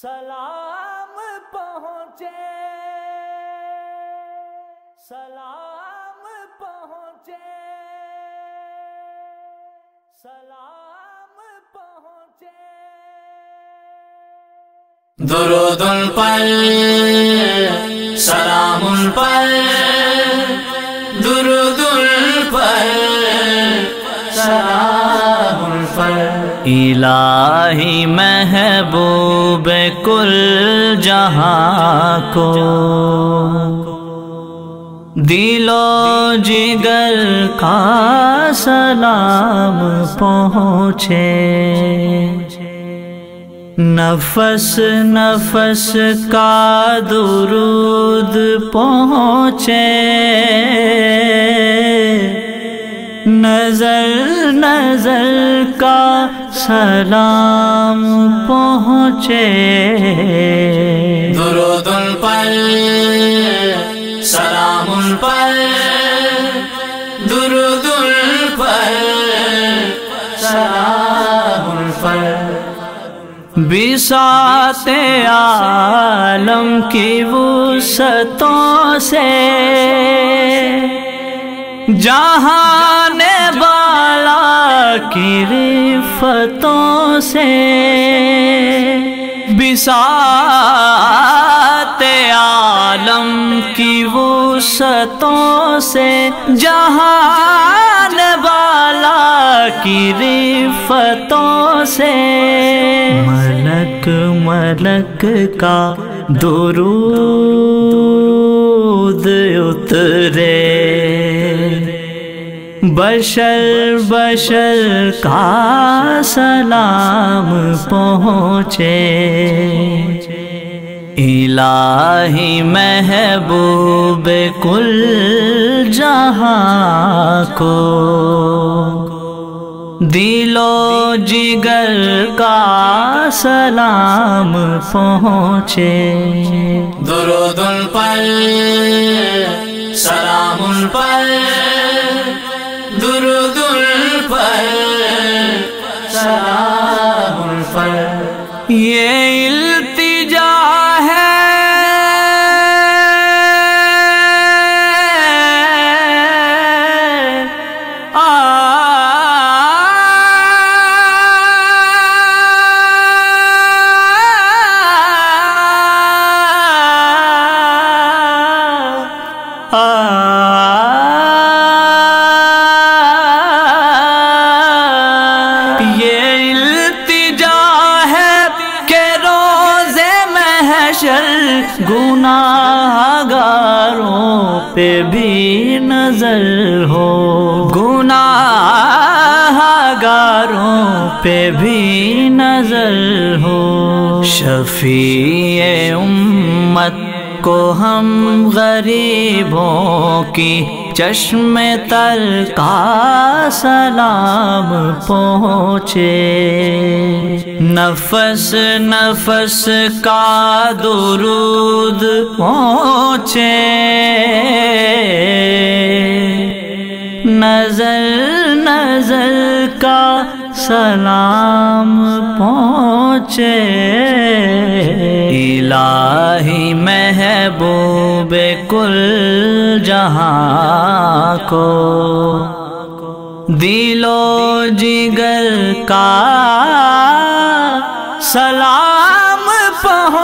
سلام پہنچے، سلام پہنچے، سلام پہنچے۔ درود پر سلام پر، درود پر سلام پر، الہی محبوب کل جہاں کو دل و جگر کا سلام پہنچے، نفس نفس کا درود پہنچے، نظر نظر کا سلام پہنچے۔ درود پر سلام پر، درود پر سلام پر، بساط عالم کی وسعتوں سے، جہان بالا کی رفتوں سے، بساط عالم کی وسعتوں سے، جہان بالا کی رفتوں سے، ملک ملک کا درود اترے، بشر بشر کا سلام پہنچے، الہی محبوب کل جہاں کو دل و جگر کا سلام پہنچے۔ درود پر سلام پر، درود پر سلام پر، یہ التجا ہے یہ التجا ہے کہ روز محشر گناہ گاروں پہ بھی نظر ہو، گناہ گاروں پہ بھی نظر ہو، شفیع امت کو ہم غریبوں کی چشم تر کا سلام پہنچے، نفس نفس کا درود پہنچے، نظر نظر کا سلام پہنچے، الہی محبوب کل جہاں کو دل و جگر کا سلام پہنچے۔